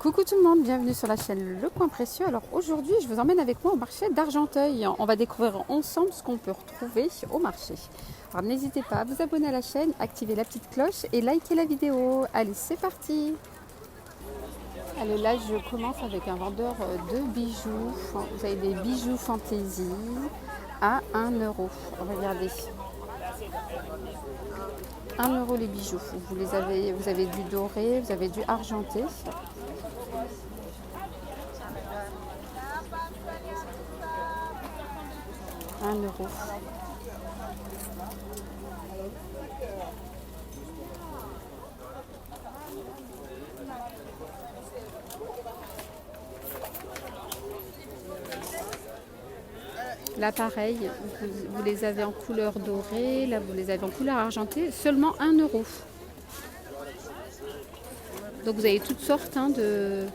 Coucou tout le monde, bienvenue sur la chaîne Le Coin Précieux. Alors aujourd'hui, je vous emmène avec moi au marché d'Argenteuil. On va découvrir ensemble ce qu'on peut retrouver au marché. Alors n'hésitez pas à vous abonner à la chaîne, activer la petite cloche et liker la vidéo. Allez, c'est parti! Allez, là je commence avec un vendeur de bijoux. Vous avez des bijoux fantaisie à 1 euro. Regardez. 1 euro les bijoux. Vous avez du doré, vous avez du argenté. 1 euro. Là pareil, vous les avez en couleur dorée, là vous les avez en couleur argentée, seulement 1 euro. Donc vous avez toutes sortes de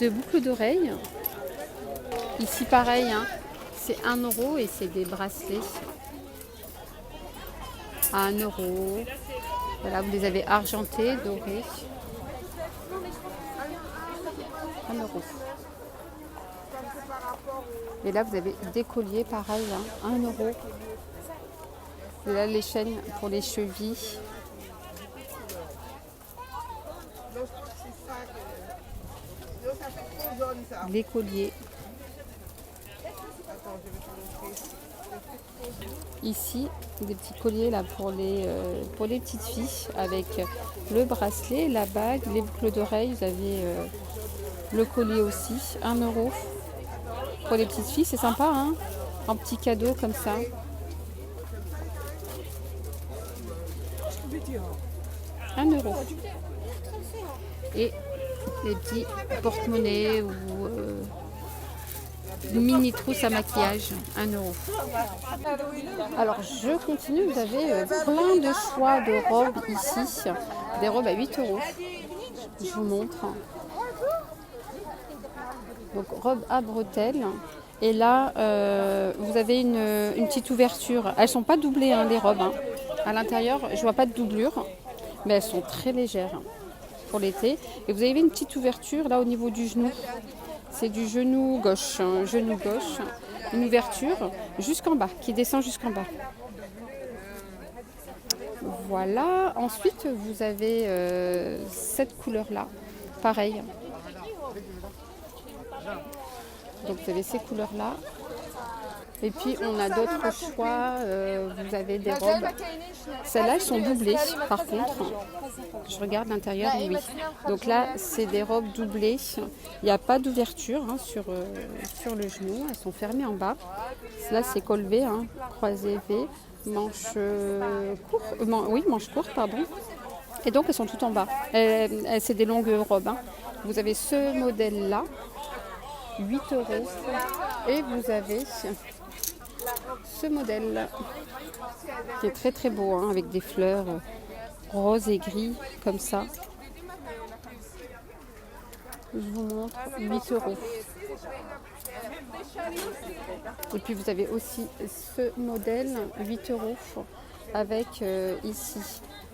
boucles d'oreilles. Ici pareil, c'est 1 euro et c'est des bracelets à 1 euro. Voilà, vous les avez argentés, dorés. 1 euro. Et là vous avez des colliers pareil, 1 euro. Et là les chaînes pour les chevilles. Les colliers. Ici, des petits colliers là pour les petites filles avec le bracelet, la bague, les boucles d'oreilles. Vous avez le collier aussi, 1 euro. Pour les petites filles, c'est sympa, en petit cadeau comme ça. 1 euro. Et les petits porte-monnaies ou mini trousse à maquillage, 1 euro. Alors je continue, vous avez plein de choix de robes ici, des robes à 8 euros. Je vous montre. Donc robe à bretelles. Et là, vous avez une petite ouverture. Elles ne sont pas doublées, les robes. À l'intérieur, je ne vois pas de doublure, mais elles sont très légères pour l'été. Et vous avez une petite ouverture là au niveau du genou. C'est du genou gauche, une ouverture jusqu'en bas, qui descend jusqu'en bas. Voilà. Ensuite, vous avez cette couleur-là, pareil. Donc vous avez ces couleurs-là. Et puis on a d'autres choix. Vous avez des robes. Celles-là, elles sont doublées par contre. Je regarde l'intérieur, oui. Donc là, c'est des robes doublées. Il n'y a pas d'ouverture sur le genou. Elles sont fermées en bas. Là, c'est col V, croisé V, manche courte. Manche courte, pardon. Et donc, elles sont toutes en bas. C'est des longues robes. Vous avez ce modèle-là, 8 euros. Et vous avez ce modèle qui est très très beau, avec des fleurs rose et gris comme ça. Je vous montre, 8 euros. Et puis vous avez aussi ce modèle, 8 euros, avec ici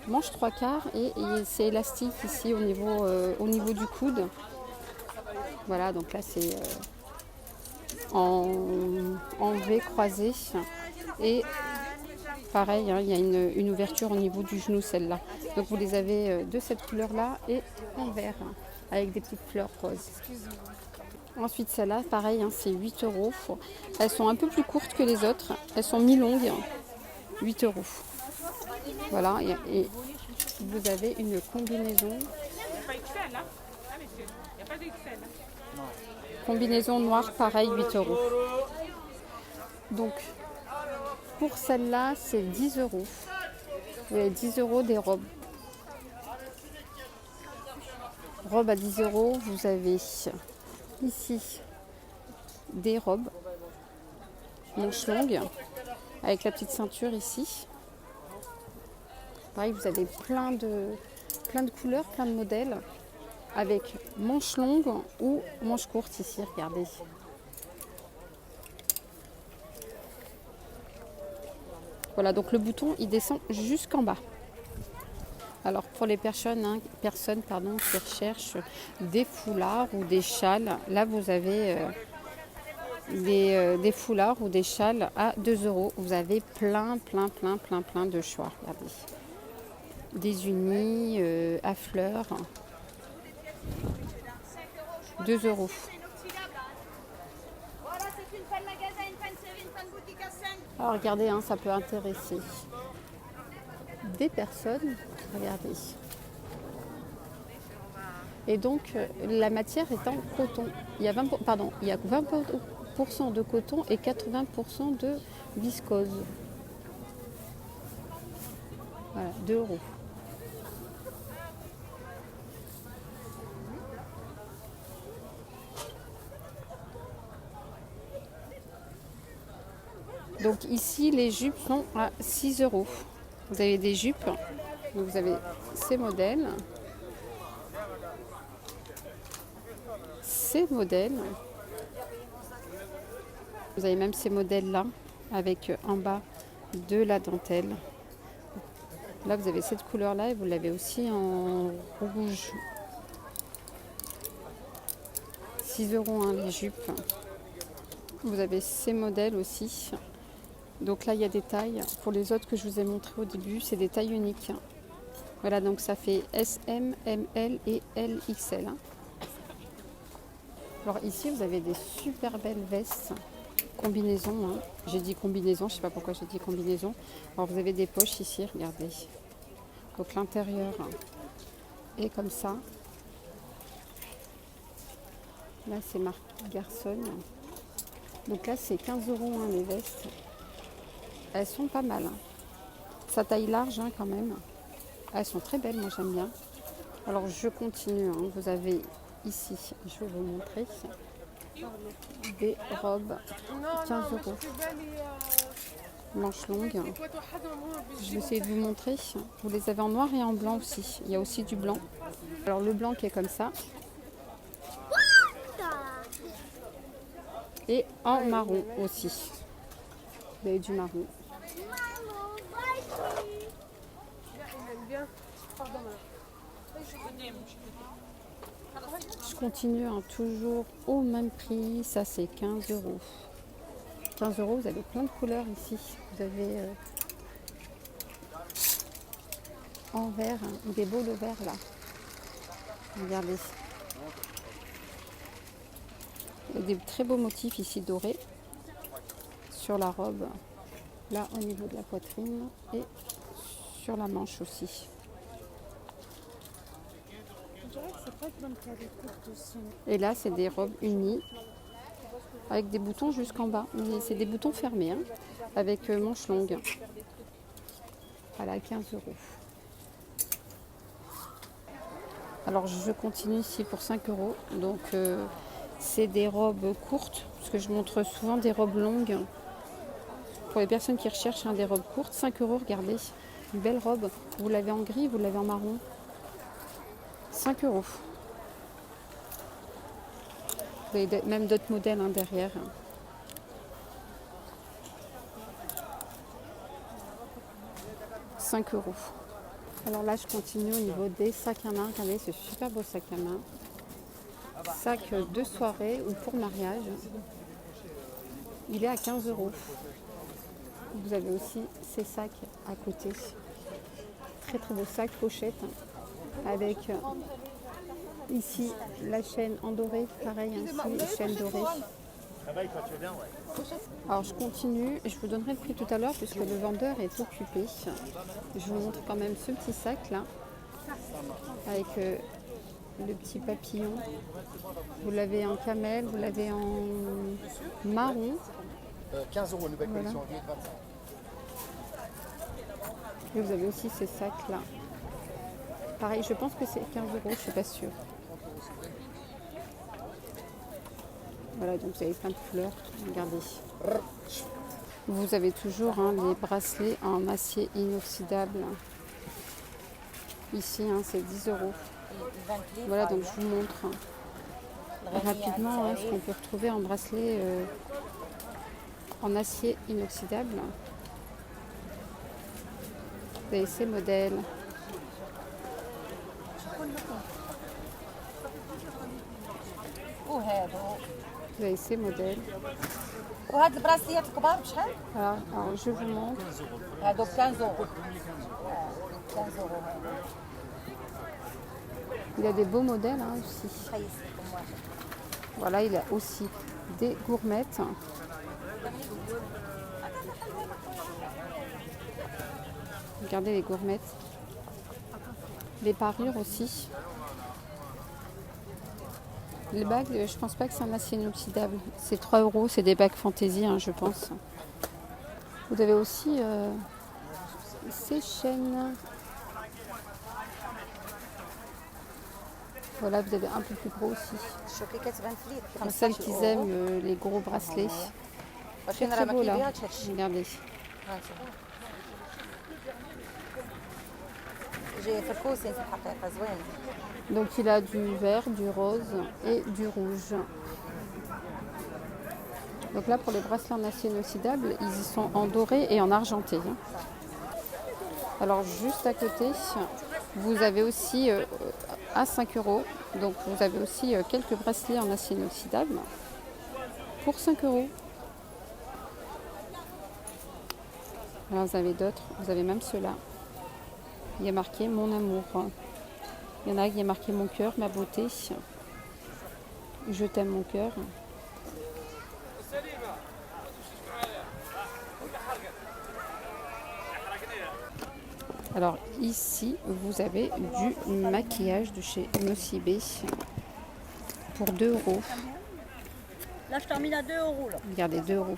manche 3/4 et c'est élastique ici au niveau du coude. Voilà, donc là c'est en V croisé et pareil, il y a une ouverture au niveau du genou, celle-là. Donc vous les avez de cette couleur-là et en vert, avec des petites fleurs roses. Ensuite, celle-là, pareil, c'est 8 euros. Elles sont un peu plus courtes que les autres. Elles sont mi-longues, 8 euros. Voilà, et vous avez une combinaison. Combinaison noire, pareil, 8 euros. Donc, pour celle-là, c'est 10 euros. Vous avez 10 euros des robes. Robes à 10 euros, vous avez ici des robes manches longues avec la petite ceinture ici. Pareil, vous avez plein de couleurs, plein de modèles avec manches longues ou manches courtes ici, regardez. Voilà, donc le bouton il descend jusqu'en bas. Alors Pour les personnes qui recherchent des foulards ou des châles, là vous avez des foulards ou des châles à 2 euros. Vous avez plein de choix. Regardez. Des unis à fleurs, 2 euros. Alors regardez, hein, ça peut intéresser des personnes. Regardez. Et donc la matière est en coton. Il y a 20% de coton et 80% de viscose. Voilà, 2 euros. Donc ici, les jupes sont à 6 euros. Vous avez des jupes, donc vous avez ces modèles. Vous avez même ces modèles-là, avec en bas de la dentelle. Là, vous avez cette couleur-là et vous l'avez aussi en rouge. 6 euros hein, les jupes. Vous avez ces modèles aussi. Donc là, il y a des tailles. Pour les autres que je vous ai montré au début, c'est des tailles uniques. Voilà, donc ça fait SM, ML et LXL. Alors ici, vous avez des super belles vestes. Combinaison. Hein. J'ai dit combinaison, je ne sais pas pourquoi j'ai dit combinaison. Alors vous avez des poches ici, regardez. Donc l'intérieur est comme ça. Là, c'est marque Garçon. Donc là, c'est 15 euros hein, les vestes. Elles sont pas mal. Hein. Ça taille large hein, quand même. Elles sont très belles, moi j'aime bien. Alors je continue. Hein. Vous avez ici, je vais vous montrer, des robes 15 euros. Manches longues. Je vais essayer de vous montrer. Vous les avez en noir et en blanc aussi. Il y a aussi du blanc. Alors le blanc qui est comme ça. Et en marron aussi. Vous avez du marron. Je continue hein, toujours au même prix. Ça c'est 15 euros. 15 euros, vous avez plein de couleurs ici. Vous avez en vert, hein, des beaux le vert là. Regardez. Il y a des très beaux motifs ici dorés sur la robe, là au niveau de la poitrine et sur la manche aussi. Et là, c'est des robes unies avec des boutons jusqu'en bas. Mais c'est des boutons fermés, hein, avec manches longues. Voilà, 15 euros. Alors, je continue ici pour 5 euros. Donc, c'est des robes courtes, parce que je montre souvent des robes longues. Pour les personnes qui recherchent hein, des robes courtes, 5 euros, regardez. Une belle robe. Vous l'avez en gris, vous l'avez en marron. 5 euros. Vous avez même d'autres modèles hein, derrière. 5 euros. Alors là, je continue au niveau des sacs à main. Regardez ce super beau sac à main. Sac de soirée ou pour mariage. Il est à 15 euros. Vous avez aussi ces sacs à côté. Très très beau sac pochette avec ici la chaîne en doré, pareil ainsi, chaîne dorée. Alors je continue, je vous donnerai le prix tout à l'heure puisque le vendeur est occupé. Je vous montre quand même ce petit sac là avec le petit papillon. Vous l'avez en camel, vous l'avez en marron. 15 euros, nouvelle collection en 25. Et vous avez aussi ces sacs là. Pareil, je pense que c'est 15 euros, je ne suis pas sûre. Voilà, donc vous avez plein de fleurs. Regardez. Vous avez toujours hein, les bracelets en acier inoxydable. Ici, hein, c'est 10 euros. Voilà, donc je vous montre rapidement hein, ce qu'on peut retrouver en bracelet en acier inoxydable. Vous avez ces modèles. Vous avez ces modèles. وهاد البراسليات الكبار بشحال؟ Alors je vous montre. هادوك 15 euros. 15 euros. Il y a des beaux modèles hein, aussi. Voilà, il y a aussi des gourmettes. Regardez les gourmettes. Les parures aussi. Les bagues, je pense pas que c'est un acier inoxydable. C'est 3 euros, c'est des bagues fantaisie, hein, je pense. Vous avez aussi ces chaînes. Voilà, vous avez un peu plus gros aussi. Pour celles qui aiment les gros bracelets. Très très beau là. Regardez. Donc il a du vert, du rose et du rouge. Donc là pour les bracelets en acier inoxydable, ils y sont en doré et en argenté. Alors juste à côté, vous avez aussi à 5 euros. Donc vous avez aussi quelques bracelets en acier inoxydable pour 5 euros. Alors vous avez d'autres, vous avez même ceux-là. Il y a marqué mon amour. Il y en a qui a marqué mon cœur, ma beauté. Je t'aime mon cœur. Alors ici, vous avez du maquillage de chez Nocibé pour 2 euros. Là, je termine à 2 euros. Là. Regardez, 2 euros.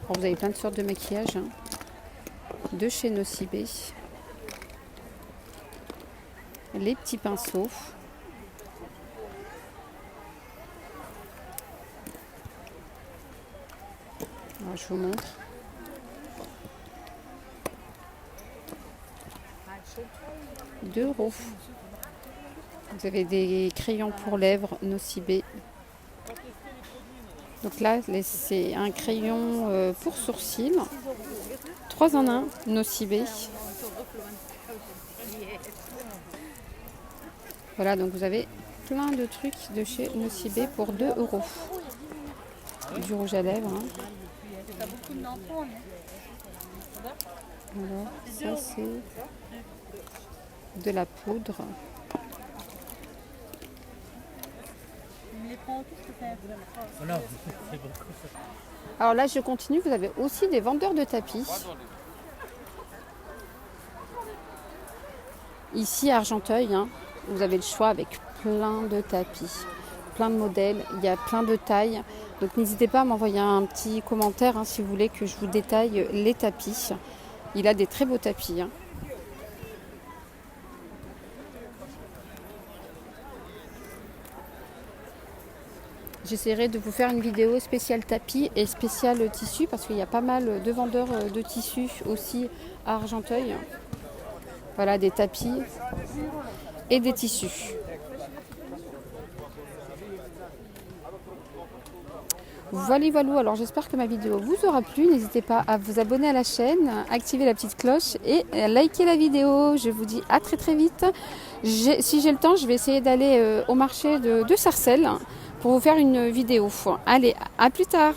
Alors, vous avez plein de sortes de maquillage hein, de chez Nocibé. Les petits pinceaux. Alors, je vous montre. €2. Vous avez des crayons pour lèvres Nocibé. Donc là, c'est un crayon pour sourcils. 3 en 1 Nocibé. Voilà, donc vous avez plein de trucs de chez Nocibé pour 2 euros. Du rouge à lèvres. Hein. Voilà, ça c'est de la poudre. Alors là, je continue. Vous avez aussi des vendeurs de tapis. Ici à Argenteuil, hein, vous avez le choix avec plein de tapis, plein de modèles. Il y a plein de tailles. Donc n'hésitez pas à m'envoyer un petit commentaire hein, si vous voulez que je vous détaille les tapis. Il a des très beaux tapis. Hein. J'essaierai de vous faire une vidéo spéciale tapis et spéciale tissu parce qu'il y a pas mal de vendeurs de tissus aussi à Argenteuil. Voilà, des tapis et des tissus. Voilà, voilà. Alors j'espère que ma vidéo vous aura plu. N'hésitez pas à vous abonner à la chaîne, activer la petite cloche et liker la vidéo. Je vous dis à très très vite. Si j'ai le temps, je vais essayer d'aller au marché de Sarcelles pour vous faire une vidéo. Allez, à plus tard.